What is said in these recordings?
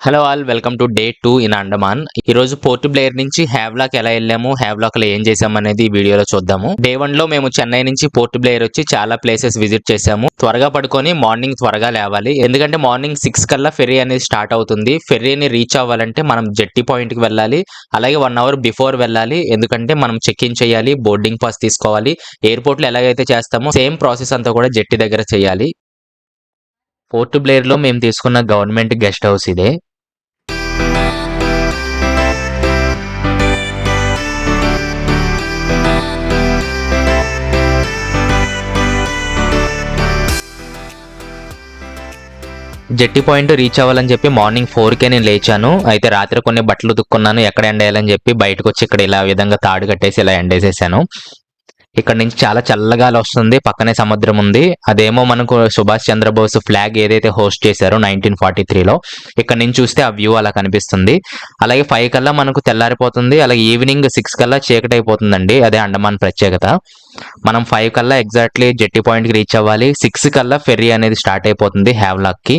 Hello all, welcome to day 2 in Andaman. ఈ రోజు port Blair నుంచి హ్యావ్లాక్ ఎలా వెళ్ళాము, హ్యావ్లాక్ లో ఏం చేసాము అనేది ఈ వీడియోలో చూద్దాము. డే 1 లో మేము చెన్నై నుంచి పోర్ట్ బ్లేయర్ వచ్చి చాలా ప్లేసెస్ విజిట్ చేసాము. త్వరగా పడుకొని మార్నింగ్ త్వరగా లేవాలి, ఎందుకంటే మార్నింగ్ 6 కల్లా ఫెర్రీ అనేది స్టార్ట్ అవుతుంది. ఫెర్రీని రీచ్ అవ్వాలంటే మనం జెట్టి పాయింట్ కి వెళ్ళాలి, అలాగే 1 అవర్ బిఫోర్ వెళ్ళాలి. ఎందుకంటే మనం చెక్ ఇన్ చేయాలి, బోర్డింగ్ పాస్ తీసుకోవాలి. ఎయిర్పోర్ట్ లో ఎలాగైతే చేస్తామో సేమ్ ప్రాసెస్ అంతా కూడా జెట్టి దగ్గర చేయాలి. పోర్ట్ బ్లేయర్ లో మేము తీసుకున్న గవర్నమెంట్ గెస్ట్ హౌస్ ఇదే. జెట్టి పాయింట్ రీచ్ అవ్వాలని చెప్పి మార్నింగ్ 4కే నేను లేచాను. అయితే రాత్రి కొన్ని బట్టలు ఉతుక్కున్నాను, ఎక్కడ ఎండేయాలని చెప్పి బయటకు వచ్చి ఇక్కడ ఇలా విధంగా తాడు కట్టేసి ఇలా ఎండేసేసాను. ఇక్కడ నుంచి చాలా చల్లగాలి వస్తుంది, పక్కనే సముద్రం ఉంది. అదేమో మనకు సుభాష్ చంద్రబోస్ ఫ్లాగ్ ఏదైతే హోస్ట్ చేశారో 1943లో, ఇక్కడ నుంచి చూస్తే ఆ వ్యూ అలా కనిపిస్తుంది. అలాగే 5 కల్లా మనకు తెల్లారిపోతుంది, అలాగే ఈవినింగ్ 6 కల్లా చీకటి అయిపోతుందండి. అదే అండమాన్ ప్రత్యేకత. మనం 5 కల్లా ఎగ్జాక్ట్లీ జెట్టి పాయింట్కి రీచ్ అవ్వాలి. 6 కల్లా ఫెర్రీ అనేది స్టార్ట్ అయిపోతుంది హ్యావ్లాక్కి.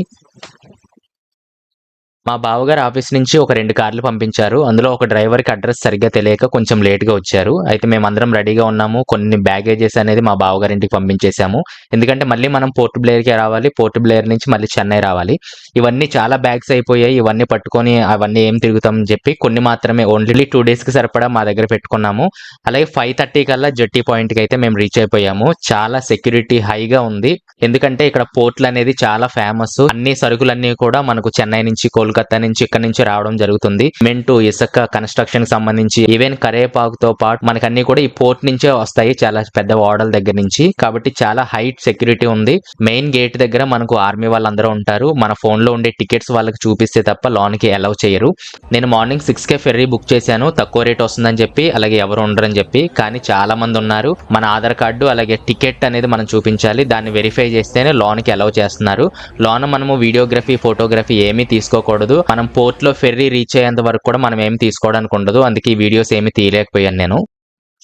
మా బావగారు ఆఫీస్ నుంచి ఒక 2 కార్లు పంపించారు. అందులో ఒక డ్రైవర్కి అడ్రస్ సరిగ్గా తెలియక కొంచెం లేట్గా వచ్చారు. అయితే మేమందరం రెడీగా ఉన్నాము. కొన్ని బ్యాగేజెస్ అనేది మా బావగారి ఇంటికి పంపించేశాము. ఎందుకంటే మళ్ళీ మనం పోర్ట్ బ్లేయర్కి రావాలి, పోర్ట్ బ్లేయర్ నుంచి మళ్ళీ చెన్నై రావాలి. ఇవన్నీ చాలా బ్యాగ్స్ అయిపోయాయి. ఇవన్నీ పట్టుకొని అవన్నీ ఏం తిరుగుతామని చెప్పి కొన్ని మాత్రమే ఓన్లీ 2 డేస్కి సరిపడా మా దగ్గర పెట్టుకున్నాము. అలాగే 5:30 కల్లా జెట్టి పాయింట్కి అయితే మేము రీచ్ అయిపోయాము. చాలా సెక్యూరిటీ హైగా ఉంది, ఎందుకంటే ఇక్కడ పోర్ట్లు అనేది చాలా ఫేమస్. అన్ని సరుకులన్నీ కూడా మనకు చెన్నై నుంచి, కోల్కతా నుంచి, ఇక్కడ నుంచి రావడం జరుగుతుంది. సిమెంట్, ఇసుక, కన్స్ట్రక్షన్ కి సంబంధించి ఈవెన్ కరేపాకుతో పాటు మనకన్నీ కూడా ఈ పోర్ట్ నుంచే వస్తాయి, చాలా పెద్ద ఓడల దగ్గర నుంచి. కాబట్టి చాలా హైట్ సెక్యూరిటీ ఉంది. మెయిన్ గేట్ దగ్గర మనకు ఆర్మీ వాళ్ళందరూ ఉంటారు. మన ఫోన్ లో ఉండే టికెట్స్ వాళ్ళకి చూపిస్తే తప్ప లోనికి అలౌ చేయరు. నేను మార్నింగ్ 6కే ఫెర్రీ బుక్ చేశాను, తక్కువ రేట్ వస్తుందని చెప్పి, అలాగే ఎవరు ఉండరని చెప్పి. కానీ చాలా మంది ఉన్నారు. మన ఆధార్ కార్డు అలాగే టికెట్ అనేది మనం చూపించాలి, దాన్ని వెరిఫై చేస్తేనే లోనికి అలౌ చేస్తున్నారు. లోన మనము వీడియోగ్రఫీ, ఫోటోగ్రఫీ ఏమీ తీసుకోకూడదు. మనం పోర్ట్ లో ఫెర్రీ రీచ్ అయ్యేంత వరకు కూడా మనం ఏమి తీసుకోవడానికి ఉండదు. అందుకే ఈ వీడియోస్ ఏమి తీయలేకపోయాను నేను.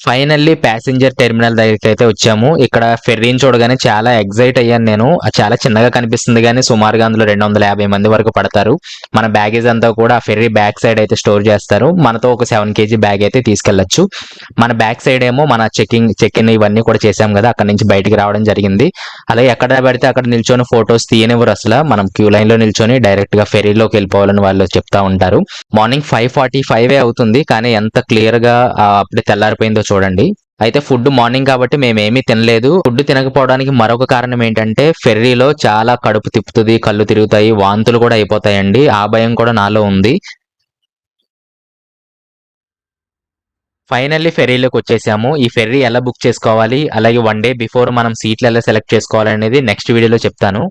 ఫైనల్లీ ప్యాసింజర్ టెర్మినల్ దగ్గరికి అయితే వచ్చాము. ఇక్కడ ఫెర్రీని చూడగానే చాలా ఎగ్జైట్ అయ్యాను నేను. చాలా చిన్నగా కనిపిస్తుంది కానీ సుమారుగా అందులో 250 మంది వరకు పడతారు. మన బ్యాగేజ్ అంతా కూడా ఆ ఫెర్రీ బ్యాక్ సైడ్ అయితే స్టోర్ చేస్తారు. మనతో ఒక 7 kg బ్యాగ్ అయితే తీసుకెళ్లొచ్చు. మన బ్యాక్ సైడ్ ఏమో మన చెక్ ఇన్ ఇవన్నీ కూడా చేసాం కదా, అక్కడ నుంచి బయటికి రావడం జరిగింది. అలాగే ఎక్కడ పడితే అక్కడ నిల్చొని ఫొటోస్ తీయనివ్వరు అసలు. మనం క్యూ లైన్ లో నిల్చొని డైరెక్ట్ గా ఫెర్రీలోకి వెళ్ళిపోవాలని వాళ్ళు చెప్తా ఉంటారు. మార్నింగ్ 5:45 అవుతుంది, కానీ ఎంత క్లియర్ గా అప్పుడే తెల్లారిపోయిందో చూడండి. అయితే ఫుడ్ మార్నింగ్ కాబట్టి మేమేమీ తినలేదు. ఫుడ్ తినకపోవడానికి మరొక కారణం ఏంటంటే ఫెర్రీలో చాలా కడుపు తిప్పుతుంది, కళ్ళు తిరుగుతాయి, వాంతులు కూడా అయిపోతాయండి. ఆ భయం కూడా నాలో ఉంది. ఫైనల్లీ ఫెర్రీలోకి వచ్చేసాము. ఈ ఫెర్రీ ఎలా బుక్ చేసుకోవాలి, అలాగే 1 డే బిఫోర్ మనం సీట్లు ఎలా సెలెక్ట్ చేసుకోవాలి అనేది నెక్స్ట్ వీడియోలో చెప్తాను.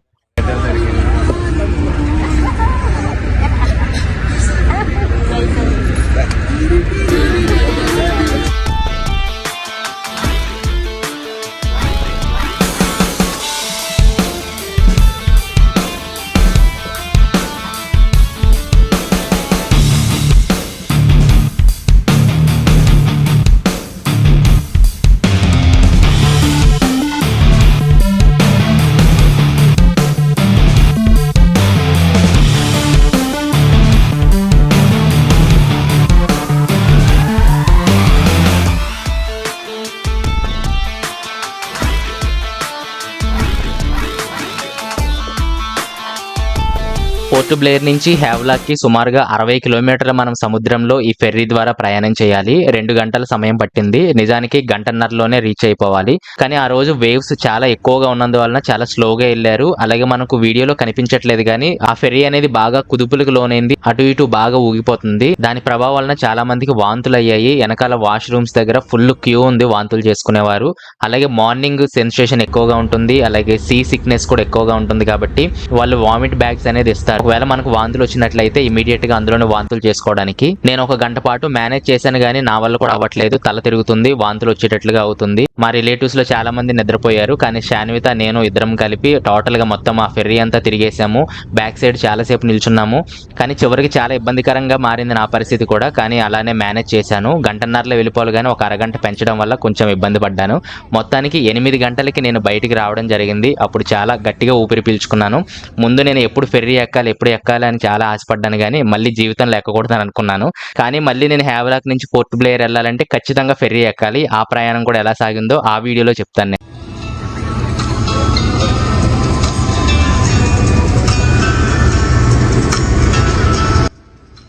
పోర్ట్ బ్లేయర్ నుంచి హ్యావ్లాక్ కి సుమారుగా 60 కిలోమీటర్ల మనం సముద్రంలో ఈ ఫెర్రీ ద్వారా ప్రయాణం చేయాలి. 2 గంటల సమయం పట్టింది. నిజానికి గంటన్నరలోనే రీచ్ అయిపోవాలి, కానీ ఆ రోజు వేవ్స్ చాలా ఎక్కువగా ఉన్నందువలన చాలా స్లోగా వెళ్ళారు. అలాగే మనకు వీడియోలో కనిపించట్లేదు కానీ ఆ ఫెర్రీ అనేది బాగా కుదుపులకు లోనైంది, అటు ఇటు బాగా ఊగిపోతుంది. దాని ప్రభావం వలన చాలా మందికి వాంతులు అయ్యాయి. వెనకాల వాష్రూమ్స్ దగ్గర ఫుల్ క్యూ ఉంది వాంతులు చేసుకునేవారు. అలాగే మార్నింగ్ సెన్సేషన్ ఎక్కువగా ఉంటుంది, అలాగే సీ సిక్నెస్ కూడా ఎక్కువగా ఉంటుంది. కాబట్టి వాళ్ళు వామిట్ బ్యాగ్స్ అనేది ఇస్తారు. ఒకవేళ మనకు వాంతులు వచ్చినట్లయితే ఇమీడియట్ గా అందులోనే వాంతులు చేసుకోవడానికి. నేను 1 గంట పాటు మేనేజ్ చేశాను కానీ నా వల్ల కూడా అవ్వట్లేదు, తల తిరుగుతుంది, వాంతులు వచ్చేటట్లుగా అవుతుంది. మా రిలేటివ్స్‌లో చాలా మంది నిద్రపోయారు. కానీ శాన్విత, నేను ఇద్దరం కలిపి టోటల్‌గా మొత్తం ఆ ఫెర్రీ అంతా తిరిగేసాము. బ్యాక్ సైడ్ చాలా సేపు నిల్చున్నాము. కానీ చివరికి చాలా ఇబ్బందికరంగా మారింది నా పరిస్థితి కూడా. కానీ అలానే మేనేజ్ చేశాను. గంటన్నరలో వెళ్ళిపోవాలి గానీ ఒక అరగంట పెంచడం వల్ల కొంచెం ఇబ్బంది పడ్డాను. మొత్తానికి 8 గంటలకి నేను బయటికి రావడం జరిగింది. అప్పుడు చాలా గట్టిగా ఊపిరి పీల్చుకున్నాను. ముందు నేను ఎప్పుడు ఫెర్రీ ఎక్కాలి, ఎప్పుడు ఎక్కాలి అని చాలా ఆశపడ్డాను గానీ మళ్ళీ జీవితంలో ఎక్కకూడదని అనుకున్నాను. కానీ మళ్ళీ నేను హ్యావ్లాక్ నుంచి పోర్ట్ బ్లేయర్ వెళ్ళాలంటే ఖచ్చితంగా ఫెర్రీ ఎక్కాలి. ఆ ప్రయాణం కూడా ఎలా సాగిందో ఆ వీడియోలో చెప్తాను నేను.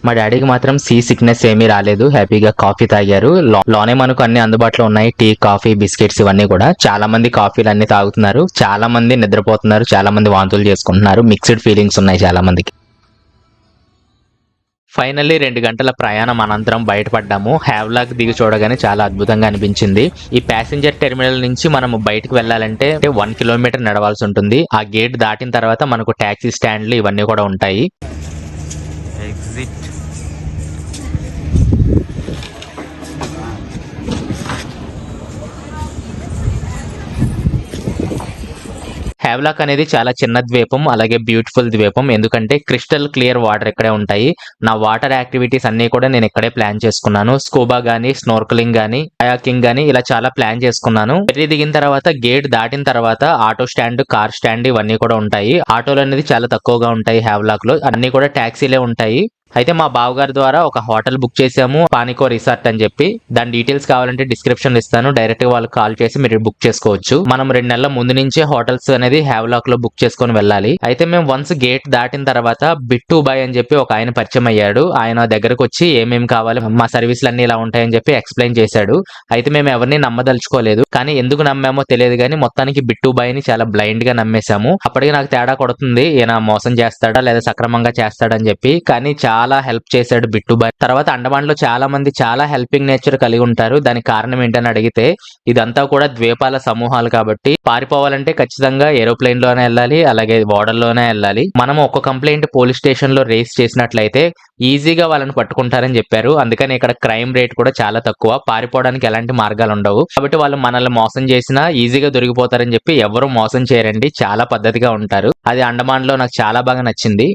మా డాడీకి మాత్రం సీ సిక్నెస్ ఏమీ రాలేదు. హ్యాపీగా కాఫీ తాగారు. లోనే మనకు అన్ని అందుబాటులో ఉన్నాయి. టీ, కాఫీ, బిస్కెట్స్ ఇవన్నీ కూడా. చాలా మంది కాఫీలు అన్ని తాగుతున్నారు. చాలా మంది నిద్రపోతున్నారు. చాలా మంది వాంతులు చేసుకుంటున్నారు. మిక్స్డ్ ఫీలింగ్స్ ఉన్నాయి చాలా మందికి. ఫైనల్లీ 2 గంటల ప్రయాణం అనంతరం బయటపడ్డాము. హ్యావ్లాక్ దిగి చూడగానే చాలా అద్భుతంగా అనిపించింది. ఈ ప్యాసింజర్ టెర్మినల్ నుంచి మనము బయటకు వెళ్ళాలంటే 1 కిలోమీటర్ నడవాల్సి ఉంటుంది. ఆ గేట్ దాటిన తర్వాత మనకు టాక్సీ స్టాండ్లు ఇవన్నీ కూడా ఉంటాయి. ఎగ్జిట్. హ్యావ్లాక్ అనేది చాలా చిన్న ద్వీపం, అలాగే బ్యూటిఫుల్ ద్వీపం. ఎందుకంటే క్రిస్టల్ క్లియర్ వాటర్ ఇక్కడే ఉంటాయి. నా వాటర్ యాక్టివిటీస్ అన్ని కూడా నేను ఇక్కడే ప్లాన్ చేసుకున్నాను. స్కూబా గానీ, స్నోర్కలింగ్ గానీ, కయాకింగ్ గానీ ఇలా చాలా ప్లాన్ చేసుకున్నాను. ఫెర్రీ దిగిన తర్వాత గేట్ దాటిన తర్వాత ఆటో స్టాండ్, కార్ స్టాండ్ ఇవన్నీ కూడా ఉంటాయి. ఆటోలు అనేది చాలా తక్కువగా ఉంటాయి హ్యావ్లాక్ లో. అన్ని కూడా టాక్సీలే ఉంటాయి. అయితే మా బావగారి ద్వారా ఒక హోటల్ బుక్ చేసాము, పానికో రిసార్ట్ అని చెప్పి. దాని డీటెయిల్స్ కావాలంటే డిస్క్రిప్షన్ ఇస్తాను. డైరెక్ట్ గా వాళ్ళకి కాల్ చేసి మీరు బుక్ చేసుకోవచ్చు. మనం 2 నెలల ముందు నుంచే హోటల్స్ అనేది హ్యావ్లాక్ లో బుక్ చేసుకొని వెళ్ళాలి. అయితే మేము వన్స్ గేట్ దాటిన తర్వాత బిట్టు బాయ్ అని చెప్పి ఒక ఆయన పరిచయం అయ్యాడు. ఆయన దగ్గరకు వచ్చి ఏమేమి కావాలి, మా సర్వీసులు అన్ని ఇలా ఉంటాయని చెప్పి ఎక్స్ప్లెయిన్ చేశాడు. అయితే మేము ఎవరిని నమ్మదలుచుకోలేదు. కానీ ఎందుకు నమ్మామో తెలియదు కానీ మొత్తానికి బిట్టు బాయ్ ని చాలా బ్లైండ్ గా నమ్మేశాము. అప్పటికి నాకు తేడా కొడుతుంది, ఈయన మోసం చేస్తాడా లేదా సక్రమంగా చేస్తాడని చెప్పి. కానీ చాలా హెల్ప్ చేశాడు బిట్టు బాయ్. తర్వాత అండమాన్ లో చాలా మంది చాలా హెల్పింగ్ నేచర్ కలిగి ఉంటారు. దానికి కారణం ఏంటని అడిగితే ఇదంతా కూడా ద్వీపాల సమూహాలు కాబట్టి పారిపోవాలంటే ఖచ్చితంగా ఏరోప్లేన్ లోనే వెళ్ళాలి, అలాగే ఓడల్లోనే వెళ్ళాలి. మనం ఒక కంప్లైంట్ పోలీస్ స్టేషన్ లో రేస్ చేసినట్లయితే ఈజీగా వాళ్ళని పట్టుకుంటారని చెప్పారు. అందుకని ఇక్కడ క్రైమ్ రేట్ కూడా చాలా తక్కువ. పారిపోవడానికి ఎలాంటి మార్గాలు ఉండవు. కాబట్టి వాళ్ళు మనల్ని మోసం చేసినా ఈజీగా దొరికిపోతారని చెప్పి ఎవరు మోసం చేయరండి. చాలా పద్ధతిగా ఉంటారు. అది అండమాన్ లో నాకు చాలా బాగా నచ్చింది.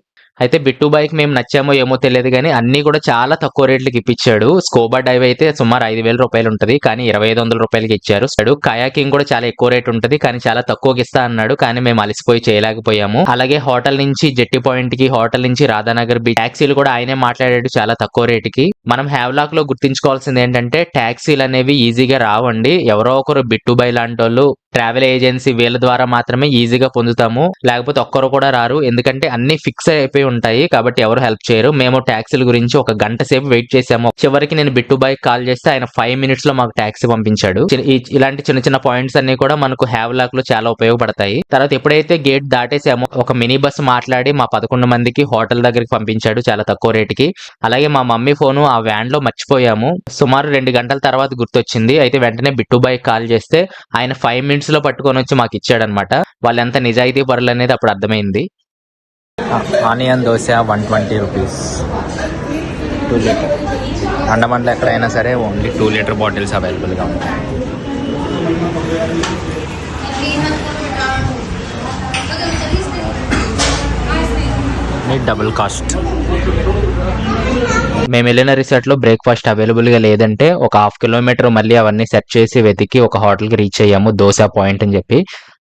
అయితే బిట్టు బాయ్కి మేము నచ్చామో ఏమో తెలియదు కానీ అన్ని కూడా చాలా తక్కువ రేట్లకి ఇప్పించాడు. స్కూబా డైవ్ అయితే సుమారు 5,000 రూపాయలు ఉంటుంది, కానీ 2,500 రూపాయలకి ఇచ్చారు. కయాకింగ్ కూడా చాలా ఎక్కువ రేట్ ఉంటుంది, కానీ చాలా తక్కువకి ఇస్తా అన్నాడు. కానీ మేము అలసిపోయి చేయలేకపోయాము. అలాగే హోటల్ నుంచి జెట్టి పాయింట్ కి, హోటల్ నుంచి రాధానగర్ బీచ్ టాక్సీలు కూడా ఆయనే మాట్లాడాడు చాలా తక్కువ రేటుకి. మనం హ్యావ్లాక్ లో గుర్తించుకోవాల్సింది ఏంటంటే టాక్సీలు అనేవి ఈజీగా రావండి. ఎవరో ఒకరు బిట్టు బాయ్ లాంటి వాళ్ళు, ట్రావెల్ ఏజెన్సీ వీళ్ళ ద్వారా మాత్రమే ఈజీగా పొందుతాము. లేకపోతే ఒక్కరు కూడా రారు. ఎందుకంటే అన్ని ఫిక్స్ అయిపోయి ఉంటాయి కాబట్టి ఎవరు హెల్ప్ చేయరు. మేము ట్యాక్సీల గురించి ఒక గంట సేపు వెయిట్ చేసాము. చివరికి నేను బిట్టు బాయ్ కాల్ చేస్తే ఆయన 5 మినిట్స్ లో మాకు ట్యాక్సీ పంపించాడు. ఇలాంటి చిన్న చిన్న పాయింట్స్ అన్ని కూడా మనకు హ్యావ్లాక్ లో చాలా ఉపయోగపడతాయి. తర్వాత ఎప్పుడైతే గేట్ దాటేసామో ఒక మినీ బస్ మాట్లాడి మా 11 మందికి హోటల్ దగ్గరికి పంపించాడు చాలా తక్కువ రేటుకి. అలాగే మా మమ్మీ ఫోను ఆ వ్యాన్ లో మర్చిపోయాము. సుమారు 2 గంటల తర్వాత గుర్తొచ్చింది. అయితే వెంటనే బిట్టు బాయ్ కాల్ చేస్తే ఆయన 5 మినిట్స్ లో పట్టుకొని వచ్చి మాకు ఇచ్చాడనమాట. వాళ్ళు ఎంత నిజాయితీ పరులు అనేది అప్పుడు అర్థమైంది. Onion dosa 120 rupees, 2 litre. అండమాన్లో ఎక్కడైనా సరే ఓన్లీ 2 లీటర్ బాటిల్స్ అవైలబుల్గా ఉంటాయి. Double cost. మేము వెళ్ళిన రిసార్ట్ లో బ్రేక్ఫాస్ట్ అవైలబుల్ గా లేదంటే ఒక 1/2 కిలోమీటర్ మళ్ళీ అవన్నీ సెర్చ్ చేసి వెతికి ఒక హోటల్ కి రీచ్ అయ్యాము, దోశ పాయింట్ అని చెప్పి.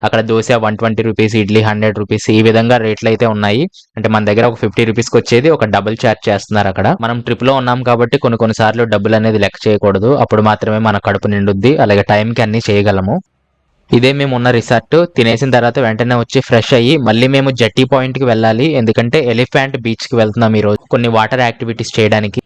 అక్కడ దోశ 120 రూపీస్, ఇడ్లీ 100 రూపీస్, ఈ విధంగా రేట్లు అయితే ఉన్నాయి. అంటే మన దగ్గర ఒక 50 రూపీస్కి వచ్చేది ఒక డబుల్ ఛార్జ్ చేస్తున్నారు అక్కడ. మనం ట్రిప్ లో ఉన్నాం కాబట్టి కొన్నిసార్లు డబ్బులు అనేది లెక్క చేయకూడదు. అప్పుడు మాత్రమే మన కడుపు నిండుద్ది, అలాగే టైంకి అన్ని చేయగలము. ఇదే మేము ఉన్న రిసార్ట్. తినేసిన తర్వాత వెంటనే వచ్చి ఫ్రెష్ అయ్యి మళ్ళీ మేము జెట్టి పాయింట్ కి వెళ్ళాలి. ఎందుకంటే ఎలిఫెంట్ బీచ్ కి వెళ్తున్నాం ఈ రోజు కొన్ని వాటర్ యాక్టివిటీస్ చేయడానికి.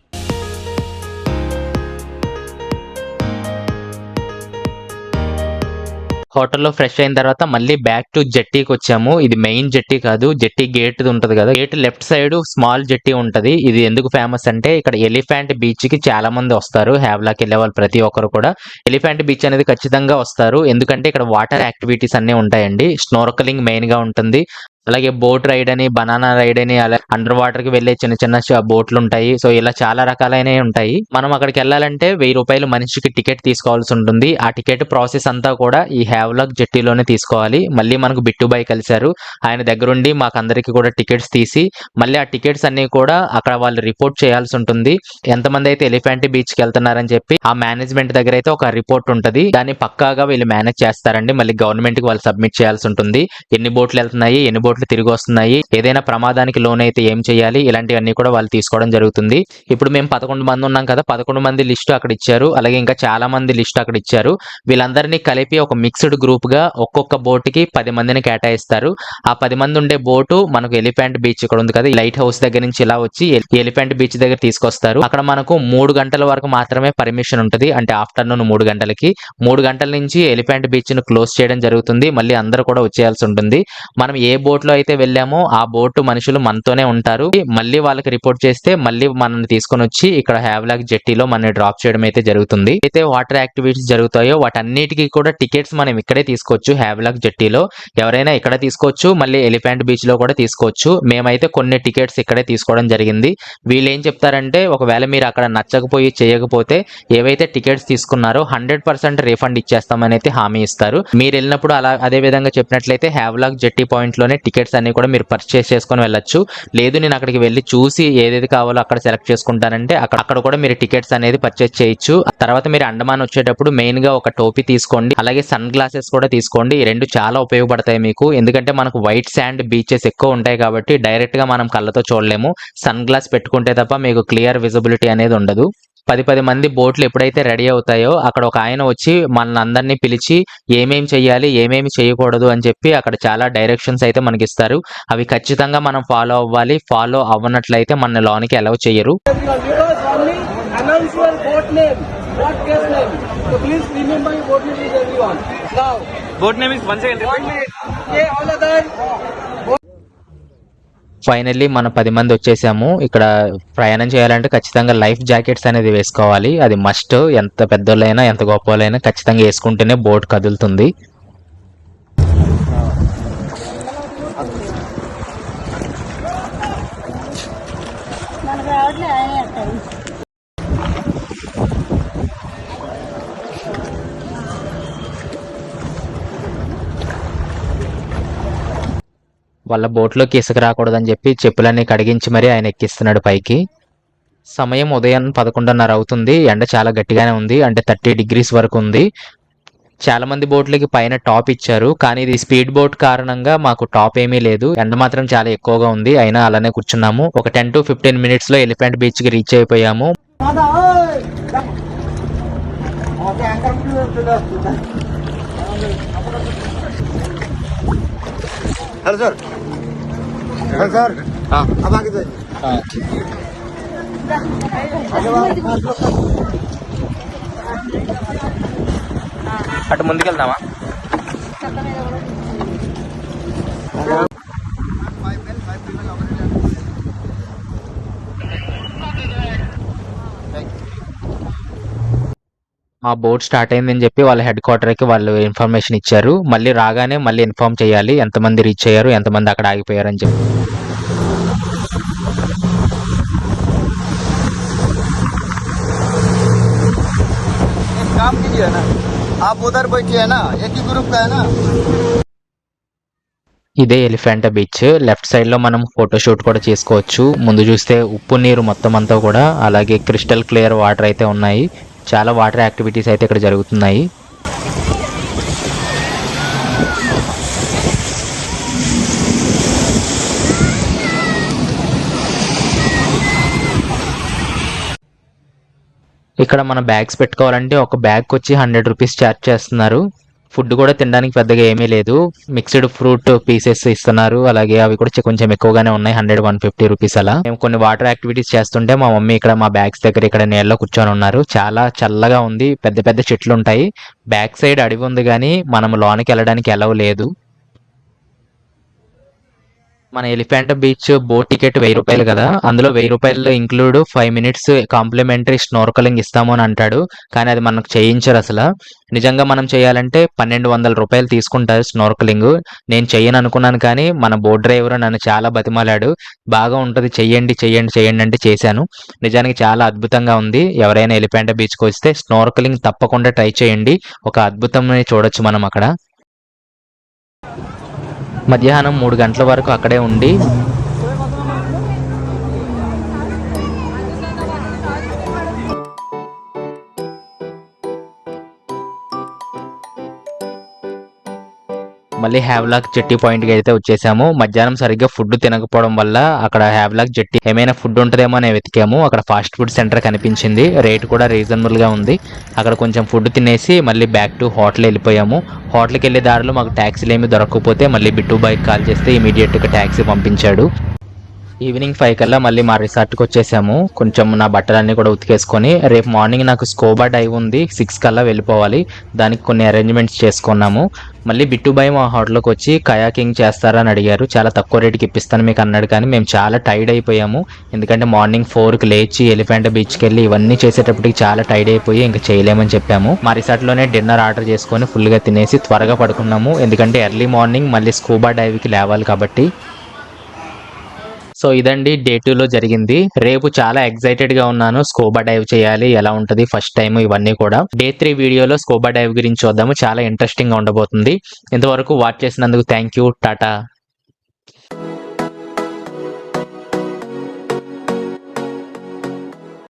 హోటల్లో ఫ్రెష్ అయిన తర్వాత మళ్ళీ బ్యాక్ టు జెట్టీకి వచ్చాము. ఇది మెయిన్ జెట్టి కాదు, జెట్టి గేట్ ఉంటది కదా, గేట్ లెఫ్ట్ సైడ్ స్మాల్ జెట్టి ఉంటది. ఇది ఎందుకు ఫేమస్ అంటే ఇక్కడ ఎలిఫెంట్ బీచ్ కి చాలా మంది వస్తారు. హ్యావ్లాక్ వెళ్ళే వాళ్ళు ప్రతి ఒక్కరు కూడా ఎలిఫెంట్ బీచ్ అనేది ఖచ్చితంగా వస్తారు. ఎందుకంటే ఇక్కడ వాటర్ యాక్టివిటీస్ అన్ని ఉంటాయండి. స్నోర్కలింగ్ మెయిన్ గా ఉంటుంది. అలాగే బోట్ రైడ్ అని, బనానా రైడ్ అని, అలా అండర్ వాటర్ కి వెళ్లే చిన్న చిన్న బోట్లు ఉంటాయి. సో ఇలా చాలా రకాలైనవి ఉంటాయి. మనం అక్కడికి వెళ్ళాలంటే ₹1000 మనిషికి టికెట్ తీసుకోవాల్సి ఉంటుంది. ఆ టికెట్ ప్రాసెస్ అంతా కూడా ఈ హ్యావ్లాక్ జెట్టీలోనే తీసుకోవాలి. మళ్ళీ మనకు బిట్టుబాయ్ కలిశారు. ఆయన దగ్గరుండి మాకందరికి కూడా టికెట్స్ తీసి మళ్ళీ ఆ టికెట్స్ అన్ని కూడా అక్కడ వాళ్ళు రిపోర్ట్ చేయాల్సి ఉంటుంది. ఎంతమంది అయితే ఎలిఫెంట్ బీచ్ కి వెళ్తున్నారని చెప్పి ఆ మేనేజ్మెంట్ దగ్గర అయితే ఒక రిపోర్ట్ ఉంటది. దాన్ని పక్కాగా వీళ్ళు మేనేజ్ చేస్తారండి. మళ్ళీ గవర్నమెంట్ కి వాళ్ళు సబ్మిట్ చేయాల్సి ఉంటుంది. ఎన్ని బోట్లు వెళ్తున్నాయి, ఎన్ని బోట్లు తిరిగి వస్తున్నాయి, ఏదైనా ప్రమాదానికి లోన్ అయితే ఏం చేయాలి, ఇలాంటివన్నీ కూడా వాళ్ళు తీసుకోవడం జరుగుతుంది. ఇప్పుడు మేము 11 మంది ఉన్నాం కదా, 11 మంది లిస్టు అక్కడ ఇచ్చారు. అలాగే ఇంకా చాలా మంది లిస్టు అక్కడ ఇచ్చారు. వీళ్ళందరినీ కలిపి ఒక మిక్స్డ్ గ్రూప్ గా ఒక్కొక్క బోట్ కి 10 మందిని కేటాయిస్తారు. ఆ 10 మంది ఉండే బోటు మనకు ఎలిఫెంట్ బీచ్ ఇక్కడ ఉంది కదా, లైట్ హౌస్ దగ్గర నుంచి ఇలా వచ్చి ఎలిఫెంట్ బీచ్ దగ్గర తీసుకొస్తారు. అక్కడ మనకు 3 గంటల వరకు మాత్రమే పర్మిషన్ ఉంటుంది. అంటే ఆఫ్టర్నూన్ 3 గంటలకి 3 గంటల నుంచి ఎలిఫెంట్ బీచ్ ను క్లోజ్ చేయడం జరుగుతుంది. మళ్ళీ అందరూ కూడా వచ్చేయాల్సి ఉంటుంది. మనం ఏ బోట్ లో అయితే వెళ్ళామో ఆ బోటు మనుషులు మనతోనే ఉంటారు. మళ్ళీ వాళ్ళకి రిపోర్ట్ చేస్తే మళ్ళీ మనల్ని తీసుకొని వచ్చి ఇక్కడ హ్యావ్లాక్ జెట్టీలో మన డ్రాప్ చేయడం అయితే జరుగుతుంది. అయితే వాటర్ యాక్టివిటీస్ జరుగుతాయో వాటన్నిటికీ కూడా టికెట్స్ మనం ఇక్కడే తీసుకోవచ్చు. హ్యావ్లాక్ జెట్టీలో ఎవరైనా ఇక్కడ తీసుకోవచ్చు, మళ్ళీ ఎలిఫెంట్ బీచ్ లో కూడా తీసుకోవచ్చు. మేమైతే కొన్ని టికెట్స్ ఇక్కడే తీసుకోవడం జరిగింది. వీళ్ళు ఏం చెప్తారంటే ఒకవేళ మీరు అక్కడ నచ్చకపోయి చేయకపోతే ఏవైతే టికెట్స్ తీసుకున్నారో 100% రీఫండ్ ఇచ్చేస్తామని అయితే హామీ ఇస్తారు. మీరు వెళ్ళినప్పుడు అలా అదే విధంగా చెప్పినట్లయితే హ్యావ్లాక్ జెట్టి పాయింట్ లోనే టికెట్స్ అన్ని కూడా మీరు పర్చేస్ చేసుకొని వెళ్ళొచ్చు. లేదు నేను అక్కడికి వెళ్ళి చూసి ఏదేది కావాలో అక్కడ సెలెక్ట్ చేసుకుంటానంటే అక్కడ కూడా మీరు టికెట్స్ అనేది పర్చేస్ చేయొచ్చు. తర్వాత మీరు అండమాన్ వచ్చేటప్పుడు మెయిన్ గా ఒక టోపీ తీసుకోండి, అలాగే సన్ గ్లాసెస్ కూడా తీసుకోండి. ఈ రెండు చాలా ఉపయోగపడతాయి మీకు. ఎందుకంటే మనకు వైట్ శాండ్ బీచెస్ ఎక్కువ ఉంటాయి కాబట్టి డైరెక్ట్ గా మనం కళ్ళతో చూడలేము. సన్ గ్లాస్ పెట్టుకుంటే తప్ప మీకు క్లియర్ విజిబిలిటీ అనేది ఉండదు. 10 మంది బోట్లు ఎప్పుడైతే రెడీ అవుతాయో అక్కడ ఒక ఆయన వచ్చి మనల్ని అందరినీ పిలిచి ఏమేం చెయ్యాలి, ఏమేమి చేయకూడదు అని చెప్పి అక్కడ చాలా డైరెక్షన్స్ అయితే మనకి ఇస్తారు. అవి ఖచ్చితంగా మనం ఫాలో అవ్వాలి. ఫాలో అవ్వనట్లయితే మన లోనికి అలౌ చేయరు. ఫైనల్లీ మన 10 మంది వచ్చేసాము. ఇక్కడ ప్రయాణం చేయాలంటే ఖచ్చితంగా లైఫ్ జాకెట్స్ అనేది వేసుకోవాలి. అది మస్ట్. ఎంత పెద్దోళ్ళైనా ఎంత గొప్పవాళ్ళైనా ఖచ్చితంగా వేసుకుంటేనే బోట్ కదులుతుంది. వాళ్ళ బోట్లోకి ఇసుక రాకూడదని చెప్పి చెప్పులన్నీ కడిగించి మరీ ఆయన ఎక్కిస్తున్నాడు పైకి. సమయం ఉదయం 11:30 అవుతుంది. ఎండ చాలా గట్టిగానే ఉంది. అంటే 30 degrees వరకు ఉంది. చాలా మంది బోట్లకి పైన టాప్ ఇచ్చారు, కానీ ఇది స్పీడ్ బోట్ కారణంగా మాకు టాప్ ఏమీ లేదు. ఎండ మాత్రం చాలా ఎక్కువగా ఉంది. అయినా అలానే కూర్చున్నాము. ఒక 10 to 15 minutes లో ఎలిఫెంట్ బీచ్ కి రీచ్ అయిపోయాము. हेलो सर, हेलो सर, हाँ अब आगे जाइए। हाँ అటు ముందుకెళ్దామా? మా బోట్ స్టార్ట్ అయిందని చెప్పి వాళ్ళ హెడ్ క్వార్టర్ కి వాళ్ళు ఇన్ఫర్మేషన్ ఇచ్చారు. మళ్ళీ రాగానే మళ్ళీ ఇన్ఫార్మ్ చేయాలి ఎంతమంది రీచ్ అయ్యారు, ఎంతమంది అక్కడ ఆగిపోయారు అని చెప్పి. काम कीजिए ना, आप उधर बैठिए ना, एक ही ग्रुप का है ना। ఇదే ఎలిఫెంటా బీచ్. లెఫ్ట్ సైడ్ లో మనం ఫోటోషూట్ కూడా చేసుకోవచ్చు. ముందు చూస్తే ఉప్పు నీరు మొత్తం అంతా కూడా, అలాగే క్రిస్టల్ క్లియర్ వాటర్ అయితే ఉన్నాయి. చాలా వాటర్ యాక్టివిటీస్ అయితే ఇక్కడ జరుగుతున్నాయి. ఇక్కడ మన బ్యాగ్స్ పెట్టుకోవాలంటే ఒక బ్యాగ్ వచ్చి 100 రూపీస్ ఛార్జ్ చేస్తున్నారు. ఫుడ్ కూడా తినడానికి పెద్దగా ఏమీ లేదు. మిక్స్డ్ ఫ్రూట్ పీసెస్ ఇస్తున్నారు. అలాగే అవి కూడా కొంచెం ఎక్కువగానే ఉన్నాయి, 100-150 రూపీస్ అలా. మేము కొన్ని వాటర్ యాక్టివిటీస్ చేస్తుంటే మా మమ్మీ ఇక్కడ మా బ్యాగ్స్ దగ్గర ఇక్కడ నీళ్ళలో కూర్చొని ఉన్నారు. చాలా చల్లగా ఉంది. పెద్ద పెద్ద చెట్లు ఉంటాయి. బ్యాక్ సైడ్ అడవి ఉంది, కానీ మనం లోనికి వెళ్ళడానికి ఎలవ్ లేదు. మన ఎలిఫెంట్ బీచ్ బోట్ టికెట్ 1000 రూపాయలు కదా, అందులో 1000 రూపాయలు ఇంక్లూడ్ 5 మినిట్స్ కాంప్లిమెంటరీ స్నోర్కలింగ్ ఇస్తాము అని అంటాడు. కానీ అది మనకు చేయించరు అసలు. నిజంగా మనం చేయాలంటే 1200 రూపాయలు తీసుకుంటారు స్నోర్కలింగ్. నేను చెయ్యను అనుకున్నాను, కానీ మన బోట్ డ్రైవర్ నన్ను చాలా బతిమాలాడు. బాగా ఉంటుంది, చెయ్యండి చెయ్యండి చెయ్యండి అంటే చేశాను. నిజానికి చాలా అద్భుతంగా ఉంది. ఎవరైనా ఎలిఫెంట్ బీచ్కి వస్తే స్నోర్కలింగ్ తప్పకుండా ట్రై చేయండి. ఒక అద్భుతం చూడొచ్చు మనం అక్కడ. మధ్యాహ్నం 3 గంటల వరకు అక్కడే ఉండి మళ్ళీ హ్యావ్లాక్ జెట్టి పాయింట్కి అయితే వచ్చేసాము. మధ్యాహ్నం సరిగ్గా ఫుడ్ తినకపోవడం వల్ల అక్కడ హ్యావ్లాక్ జెట్టి ఏమైనా ఫుడ్ ఉంటుందేమో అని వెతికాము. అక్కడ ఫాస్ట్ ఫుడ్ సెంటర్ కనిపించింది, రేట్ కూడా రీజనబుల్గా ఉంది. అక్కడ కొంచెం ఫుడ్ తినేసి మళ్ళీ బ్యాక్ టు హోటల్ వెళ్ళిపోయాము. హోటల్కి వెళ్ళే దారిలో మాకు ట్యాక్సీలు ఏమి దొరకకపోతే మళ్ళీ బిట్టు బైక్ కాల్ చేస్తే ఇమీడియట్గా ట్యాక్సీ పంపించాడు. ఈవినింగ్ 5 కల్లా మళ్ళీ మా రిసార్ట్కి వచ్చేసాము. కొంచెం నా బట్టలన్నీ కూడా ఉతికేసుకొని, రేపు మార్నింగ్ నాకు స్కూబా డైవ్ ఉంది, 6 కల్లా వెళ్ళిపోవాలి. దానికి కొన్ని అరేంజ్మెంట్స్ చేసుకున్నాము. మళ్ళీ బిట్టుబాయ్ మా హోటల్కి వచ్చి కయాకింగ్ చేస్తారా అని అడిగారు. చాలా తక్కువ రేటుకి ఇప్పిస్తాను మీకు అన్నాడు. కానీ మేము చాలా టైర్డ్ అయిపోయాము, ఎందుకంటే మార్నింగ్ 4కి లేచి ఎలిఫెంట్ బీచ్కి వెళ్ళి ఇవన్నీ చేసేటప్పటికి చాలా టైర్డ్ అయిపోయి ఇంకా చేయలేమని చెప్పాము. మా రిసార్ట్లోనే డిన్నర్ ఆర్డర్ చేసుకొని ఫుల్గా తినేసి త్వరగా పడుకున్నాము, ఎందుకంటే ఎర్లీ మార్నింగ్ మళ్ళీ స్కూబా డైవ్కి లేవాలి కాబట్టి. సో ఇదండి డే 2లో జరిగింది. రేపు చాలా ఎక్సైటెడ్గా ఉన్నాను, స్కూబా డైవ్ చేయాలి, ఎలా ఉంటుంది ఫస్ట్ టైం ఇవన్నీ కూడా. డే 3 వీడియోలో స్కూబా డైవ్ గురించి చూద్దాము, చాలా ఇంట్రెస్టింగ్గా ఉండబోతుంది. ఇంతవరకు వాచ్ చేసినందుకు థ్యాంక్ యూ, టాటా.